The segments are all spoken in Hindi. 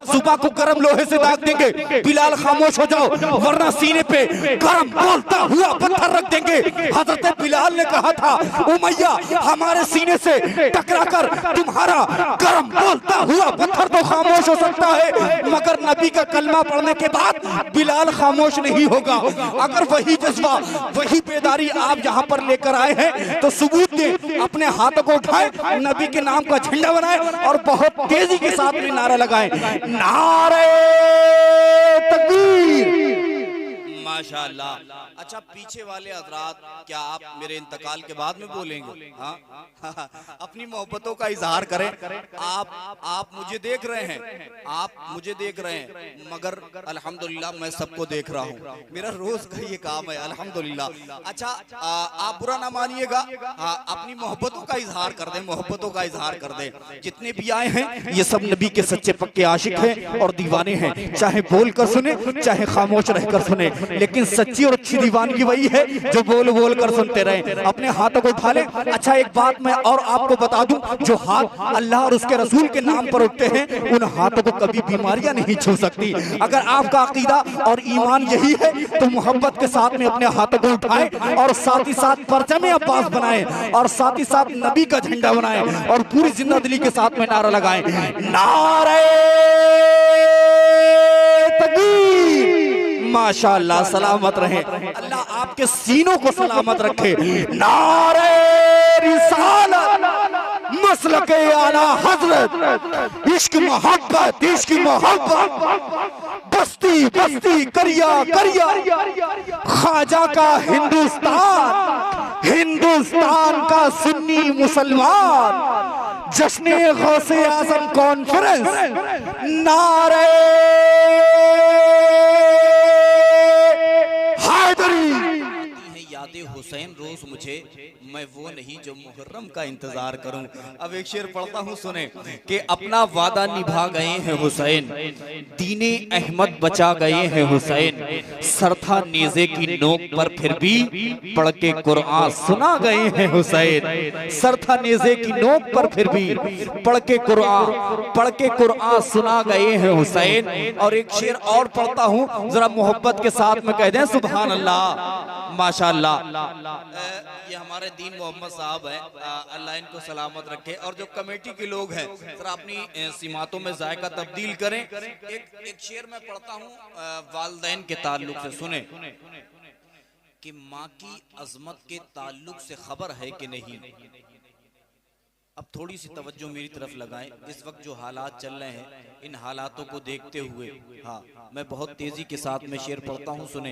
जुबा को गर्म लोहे से दाग देंगे, बिलाल खामोश हो जाओ वरना सीने पे गर्म बोलता हुआ पत्थर रख देंगे। हजरत बिलाल ने कहा था, उमैया हमारे सीने से टकराकर तुम्हारा गर्म बोलता हुआ पत्थर तो खामोश हो सकता है, मगर नबी का कलमा पढ़ने के बाद बिलाल खामोश नहीं होगा। अगर वही जज्बा वही बेदारी आप यहाँ पर लेकर आए हैं तो सबूत दें, अपने हाथों को उठाएं, नबी के नाम का झंडा बनाएं और बहुत तेजी के साथ में नारा लगाएं, नारे तकबीर। माशाअल्लाह। अच्छा, पीछे वाले हजरात, क्या आप मेरे इंतकाल के बाद में बोलेंगे? हाँ अपनी मोहब्बतों का इजहार करें। आप मुझे देख रहे हैं, आप मुझे देख रहे हैं, मगर अल्हम्दुलिल्लाह मैं सबको देख रहा हूँ, मेरा रोज का ये काम है अल्हम्दुलिल्लाह। अच्छा, आप बुरा ना मानिएगा, अपनी मोहब्बतों का इजहार कर दें, मोहब्बतों का इजहार कर दें। जितने भी आए हैं ये सब नबी के सच्चे पक्के आशिक हैं और दीवाने हैं, चाहे बोल कर सुने चाहे खामोश रहकर सुने, लेकिन सच्ची और अच्छी दीवानगी वही है जो बोल बोल कर सुनते रहे। अपने हाथों को उठा ले। अच्छा, एक बात मैं और आपको बता दूं, जो हाथ अल्लाह और उसके रसूल के नाम पर उठते हैं उन हाथों को कभी बीमारियां नहीं छू सकती। अगर आपका अकीदा और ईमान यही है तो मोहब्बत के साथ में अपने हाथों को उठाए और साथ ही साथ परचम अब्बास बनाए और साथ ही साथ नबी का झंडा बनाए और पूरी जिंदादिली के साथ में नारा लगाए, नारे तकबीर। माशाअल्लाह, सलामत रहे, अल्लाह आपके सीनों को सलामत रखे। नारे रिसालत, मसलके आला हजरत, इश्क मोहब्बत, इश्क मोहब्बत, बस्ती बस्ती करिया करिया, ख्वाजा का हिंदुस्तान, हिंदुस्तान का सुन्नी मुसलमान, जश्ने गौसे आजम कॉन्फ्रेंस, नारे हुसैन रोज मुझे, मैं वो नहीं जो मुहर्रम का इंतजार करूं। अब एक शेर पढ़ता हूं, सुने कि अपना वादा निभा गए हैं हुसैन, दीने अहमद बचा गए हैं हुसैन, सरथा नेज़े की नोक पर फिर भी पढ़ के कुरान सुना गए हैं हुसैन, सरथा नेज़े की नोक पर फिर भी पढ़ के कुरान सुना गए हैं हुसैन। और एक शेर और पढ़ता हूं, जरा मोहब्बत के साथ में कह दें सुभान अल्लाह, माशाअल्लाह। ये हमारे दीन मोहम्मद साहब हैं, अल्लाह इनको सलामत रखे। और जो कमेटी के लोग हैं जरा अपनी सिमातों में जायका तब्दील करें। एक शेर मैं पढ़ता हूँ वालिदैन के ताल्लुक से, सुने कि माँ की अजमत के ताल्लुक से खबर है कि नहीं। अब थोड़ी सी तवज्जो मेरी तरफ लगाएं, इस वक्त जो हालात चल रहे हैं इन हालातों को देखते हुए, हाँ मैं बहुत तेजी के साथ में शेर पढ़ता हूँ, सुने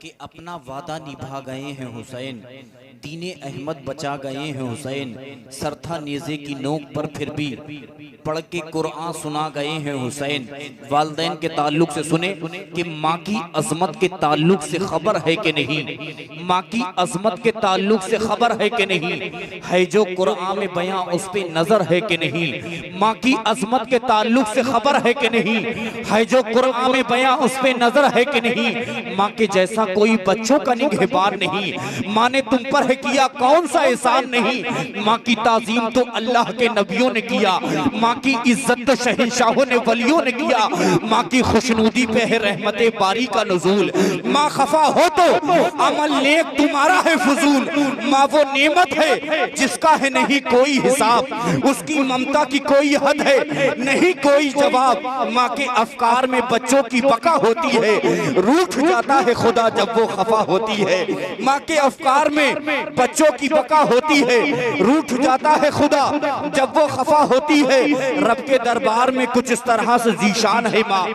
कि अपना वादा निभा गए हैं हुसैन, दीने अहमद बचा गए हैं हुसैन, सरथा नेज़े की नोक पर फिर भी पढ़ के कुरान सुना गए हैं हुसैन। वालिदैन के ताल्लुक से सुने कि माँ की अजमत के ताल्लुक से खबर है कि नहीं, माँ की अजमत के ताल्लुक से खबर है कि नहीं, है जो कुरान में बयां उस पे नजर है कि नहीं, माँ की अजमत के ताल्लुक से खबर है कि नहीं, है जो कुरान में बयां उस पे नजर है कि नहीं। माँ के जैसा कोई बच्चों का निगहबान नहीं, माँ ने तुम पर है किया कौन सा एहसान नहीं। माँ की ताजीम तो अल्लाह के नबियों ने किया, माँ की इज्जत तो शहंशाहों ने वलियों ने किया, माँ की खुशनुदी पे है रहमते बारी का नुज़ूल। माँ खफा हो तो अमल नेक तुम्हारा है फजूल, माँ वो नेमत है जिसका है नहीं कोई हिसाब, उसकी ममता की कोई हद है नहीं कोई जवाब। माँ के अफकार में बच्चों की बका होती है, रूठ जाता है खुदा जब वो खफा होती है। माँ के अफकार में बच्चों की बका होती है, रूठ जाता है खुदा जब वो खफा होती है। रब के दरबार में कुछ इस तरह से जीशान है माँ,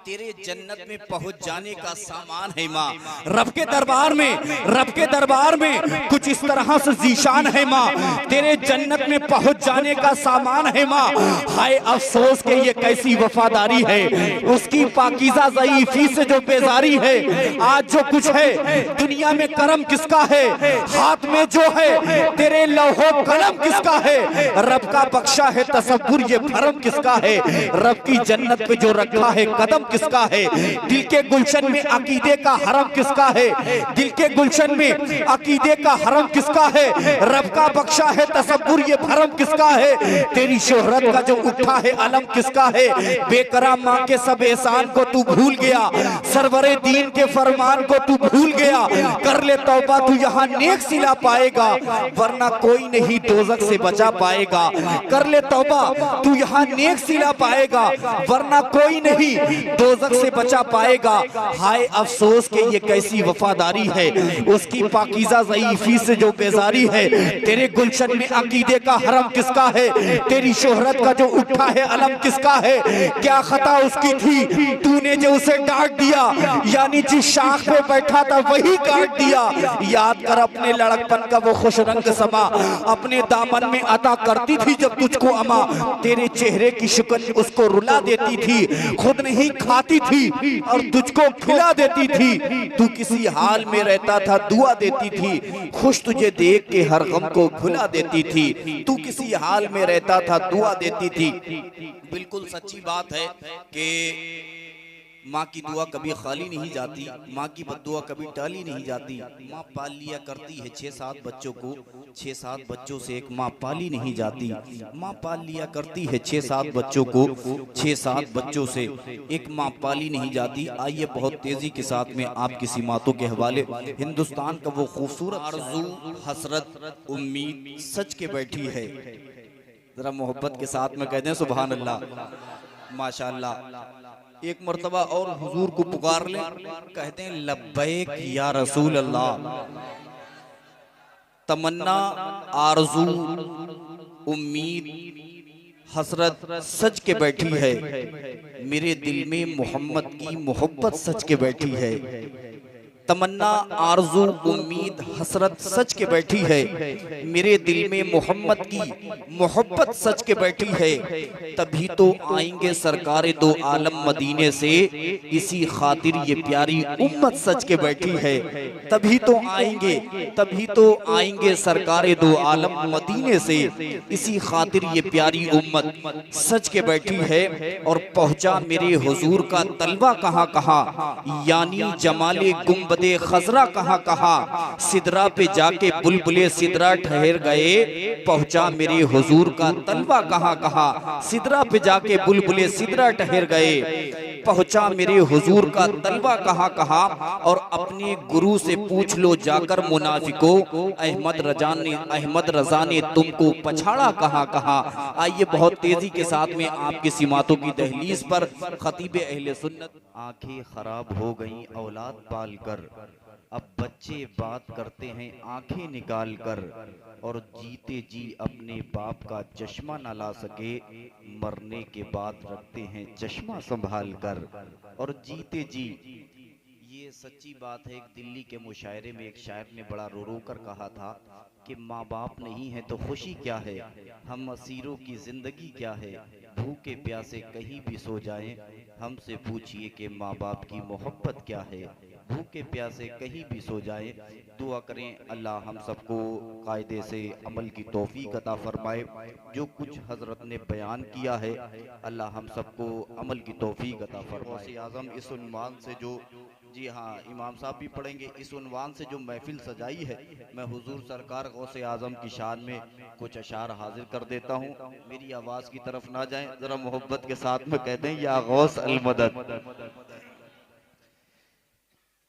तेरे जन्नत में पहुंच जाने का सामान है माँ। रब के दरबार में कुछ इस तरह से जीशान है माँ, तेरे जन्नत में पहुंच जाने का सामान है माँ। हाय अफसोस के ये कैसी वफादारी है, उसकी पाकीज़ा ज़ईफ़ी से जो बेजारी है। आज जो कुछ है दुनिया में करम किसका है, हाथ में जो है तेरे लौहो कलम किसका है। रब का बख्शा है तसव्वुर ये भरम किसका है, रब की जन्नत पे जो रखा है कदम किसका है? दिल के गुलशन में अकीदे का हरम किसका है? दिल के गुलशन में अकीदे का हरम किसका है? रब का बख्शा है तसब्बुर ये भरम किसका है? तेरी शोहरत का जो उठा है अलम किसका है? बेकराम माँ के सब एहसान को तू भूल गया, सरवरे दीन के फरमान को तू भूल गया। कर ले तौबा तू यहाँ नेक सिला पाएगा, वरना कोई नहीं दोजख से बचा पाएगा। कर ले तौबा तू यहाँ नेक सिला पाएगा, वरना कोई नहीं दोजख से बचा पाएगा। हाय अफसोस के ये कैसी वफादारी है, उसकी पाकीज़ा ज़ईफ़ी से जो बेजारी है। तेरे गुलशन में अकीदे का हरम किसका है? तेरी शोहरत का जो उठा है अलम किसका है? क्या खता उसकी थी तूने जो उसे डांट दिया, यानी जिस शाख पे बैठा था वही काट दिया। याद कर अपने लड़कपन का वो खुश रंग समा, अपने दामन में अता करती थी जब तुझको अमा। तेरे चेहरे की शिकन उसको रुला देती थी, खुद नहीं खाती थी और तुझको खिला देती थी। तू किसी हाल में रहता था दुआ देती थी, खुश तुझे देख के हर गम को भुला देती थी। तू किसी हाल में रहता था दुआ देती थी। बिल्कुल सच्ची बात है कि माँ की दुआ कभी खाली नहीं जाती, माँ की बद्दुआ कभी टाली नहीं जाती। माँ पाल लिया करती है 6-7 बच्चों को, 6-7 बच्चों से एक माँ पाली नहीं जाती। माँ पाल लिया करती है 6-7 बच्चों को, 6-7 बच्चों से एक माँ पाली नहीं जाती। आइए बहुत तेजी के साथ में आप किसी मातों के हवाले हिंदुस्तान का वो खूबसूरत आरज़ू, हसरत, उम्मीद सच के बैठी है। जरा मोहब्बत के साथ में कहते हैं सुभान अल्लाह, माशाअल्लाह। एक मर्तबा और हुजूर को पुकार ले, कहते हैं लब्बैक या रसूल अल्लाह। तमन्ना, आरज़ू, उम्मीद, हसरत सच के बैठी है। मेरे दिल में मोहम्मद की मोहब्बत सच के बैठी है। तमन्ना, आरज़ू, उम्मीद, हसरत सच के बैठी है। मेरे दिल में मोहम्मद की मोहब्बत सच के बैठी है। तभी तो आएंगे सरकारे दो आलम मदीने से, इसी खातिर ये प्यारी उम्मत सच के बैठी है। तभी तो आएंगे सरकारे दो आलम मदीने से, इसी खातिर ये प्यारी उम्मत सच के बैठी है। और पहुंचा मेरे हुजूर का तलवा कहाँ कहाँ, यानी जमाले गुंबदे खजरा कहाँ कहाँ। सिदरा पे जाके बुलबुले सिदरा ठहर गए, पहुंचा मेरे हुजूर का तलवा कहाँ कहाँ। सिदरा पे जाके बुलबुले सिदरा ठहर गए, पहुंचा मेरे हुजूर का तलवा कहाँ कहाँ। और अपने गुरु से पूछ लो जाकर मुनाफिको, अहमद रजा ने तुमको पछाड़ा कहाँ कहाँ। आइए बहुत तेजी के साथ में आपकी सिमातों की दहलीज पर खतीब अहले सुन्नत। आंखें खराब हो गईं औलाद पाल कर, अब बच्चे बात करते हैं आंखें निकाल कर। और जीते जी अपने बाप का चश्मा न ला सके, मरने के बाद रखते हैं चश्मा संभाल कर। और जीते जी, ये सच्ची बात है। एक दिल्ली के मुशायरे में एक शायर ने बड़ा रो रो कर कहा था कि माँ बाप नहीं है तो खुशी क्या है, हम असीरों की जिंदगी क्या है। भूखे प्यासे कहीं भी सो जाएं, हमसे पूछिए कि माँ बाप की मोहब्बत क्या है। भूखे प्यासे कहीं भी सो जाएं। दुआ करें अल्लाह हम सबको कायदे से अमल की तौफीक अता फरमाए। जो कुछ हजरत ने बयान किया है अल्लाह हम सबको अमल की तौफीक अता फरमाए। गौसे आज़म इस उन्वान से जो, जी हाँ इमाम साहब भी पढ़ेंगे, इस उन्वान से जो महफिल सजाई है, मैं हुजूर सरकार गौसे आज़म की शान में कुछ अशार हाजिर कर देता हूँ। मेरी आवाज़ की तरफ ना जाएं, ज़रा मोहब्बत के साथ में कहते हैं या गौस अल मदद।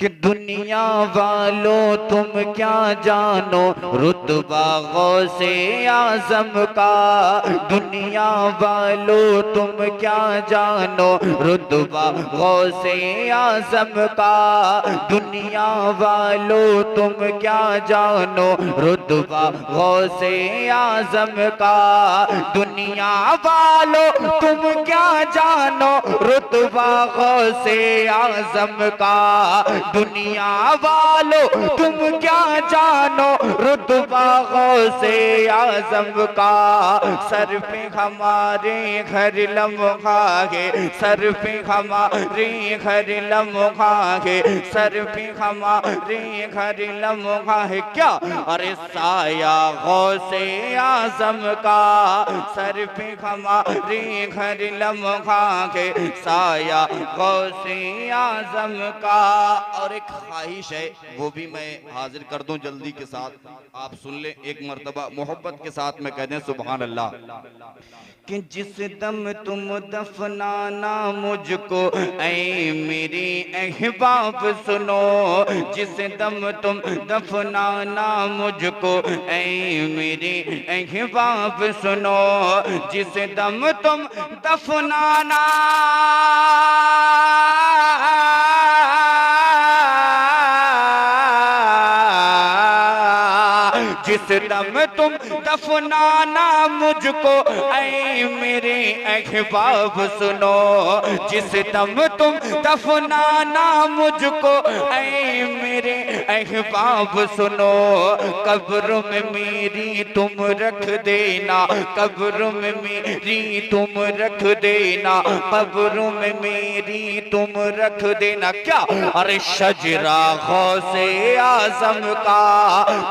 कि दुनिया वालों तुम क्या जानो रुतबा गौसे आज़म का। दुनिया वालों तुम क्या जानो रुतबा गौसे आज़म का। दुनिया वालों तुम क्या जानो रुतबा गौसे आज़म का। दुनिया वालों तुम क्या जानो रुतबा गौसे आज़म का। दुनिया वालों तुम क्या जानो रुतबा गौसे आजम का। सर पे हमारे घर लम्हा है, सर पे हमारे घर लम्हा है, सर पे हमारे घर लम्हा है क्या। अरे साया गौसे आजम का, सर पे हमारे घर लम्हा है, साया गौसे आजम का। और एक ख्वाहिश है वो भी मैं हाजिर कर दूं जल्दी के साथ, आप सुन ले एक मर्तबा मोहब्बत के साथ में कह दें सुभान अल्लाह। कि जिस दम तुम दफनाना मुझको ऐ मेरे अहबाब सुनो, जिस दम तुम दफनाना मुझको ऐ मेरे अहबाब सुनो, जिस दम तुम दफनाना जिस दम तुम दफनाना मुझको ऐ मेरे अहबाब सुनो, जिस दम तुम दफनाना मुझको ऐ मेरे अहबाब सुनो। कब्र में मेरी तुम रख देना, कब्र में मेरी तुम रख देना, कब्र में मेरी तुम रख देना क्या। अरे शजरा गौसे आजम का,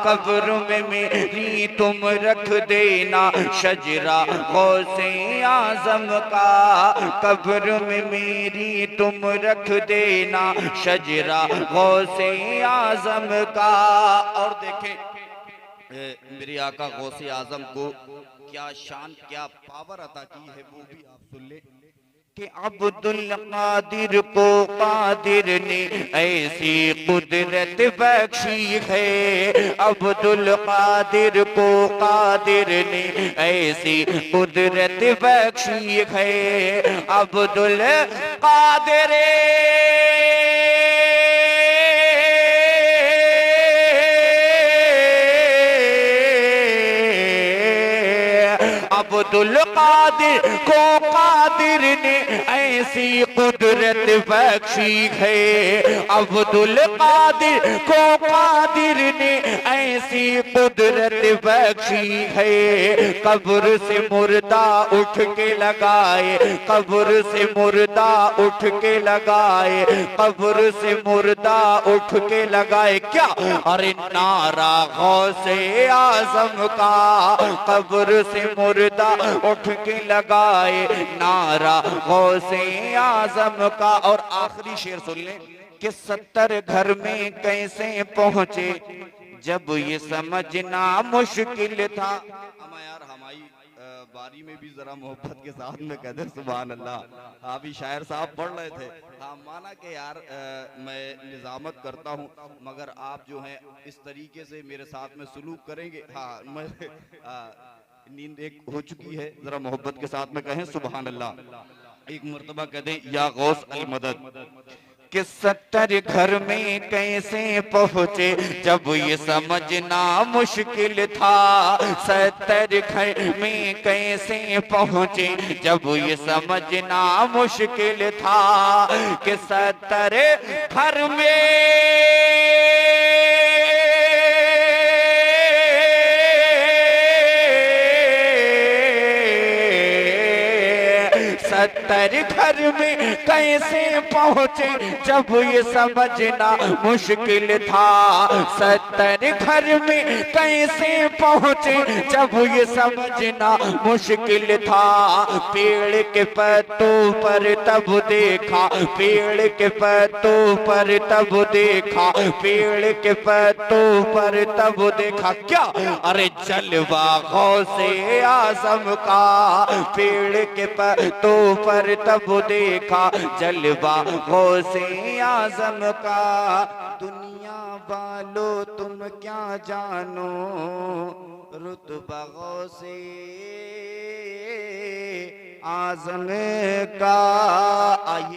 कब्र में मेरी तुम रख देना, शजरा गौसे आजम का, कब्र में मेरी तुम रख देना, शजरा गौसे आजम का। और देखें मेरे आका गौसे आजम को क्या शान क्या पावर अता की है वो भी आप सुन ले। कि अब्दुल कादिर को कादिर ने ऐसी कुदरत बख्शी है, अब्दुल कादिर को कादिर ने ऐसी कुदरत बख्शी है, अब्दुल कादिर अब्दुल कादिर को कादिर ने ऐसी कुदरत बख्शी है, अब्दुल कादिर को कादिर ने ऐसी कुदरत बख्शी है। कब्र से मुर्दा उठ के लगाए, कब्र से मुर्दा उठ के लगाए, कब्र से मुर्दा उठ के लगाए क्या। अरे नारा गौसे आजम का, कब्र से मुर्दा उठ के लगाए, नारा गौसे आजम का। और आखिरी शेर सुन ले कि 70 घर में कैसे पहुंचे जब ये समझना मुश्किल था। यार हमारी बारी में भी जरा मोहब्बत के साथ में कहते सुभान अल्लाह। अभी शायर साहब पढ़ रहे थे, हाँ माना कि यार मैं निजामत करता हूँ मगर आप जो हैं इस तरीके से मेरे साथ में सलूक करेंगे। हाँ मैं नींद एक हो चुकी है, जरा मोहब्बत के साथ में कहें सुभान अल्लाह। एक मर्तबा कह दें या गौस अल मदद। कि 70 घर में कैसे पहुंचे जब ये समझना मुश्किल था, 70 घर में कैसे पहुंचे जब ये समझना मुश्किल था। कि 70 घर में 70 घर में कैसे पहुंचे जब ये समझना मुश्किल था, 70 घर में कैसे पहुंचे जब ये समझना मुश्किल था। पेड़ के पत्तों पर तब देखा, पेड़ के पत्तों पर तब देखा, पेड़ के पत्तों पर तब देखा क्या। अरे जलवा गौसे आजम का, पेड़ के पत्तों पर तब देखा, जलवा गौसे आजम का। दुनिया वालों तुम क्या जानो रुतबा गौसे आजम का। आइए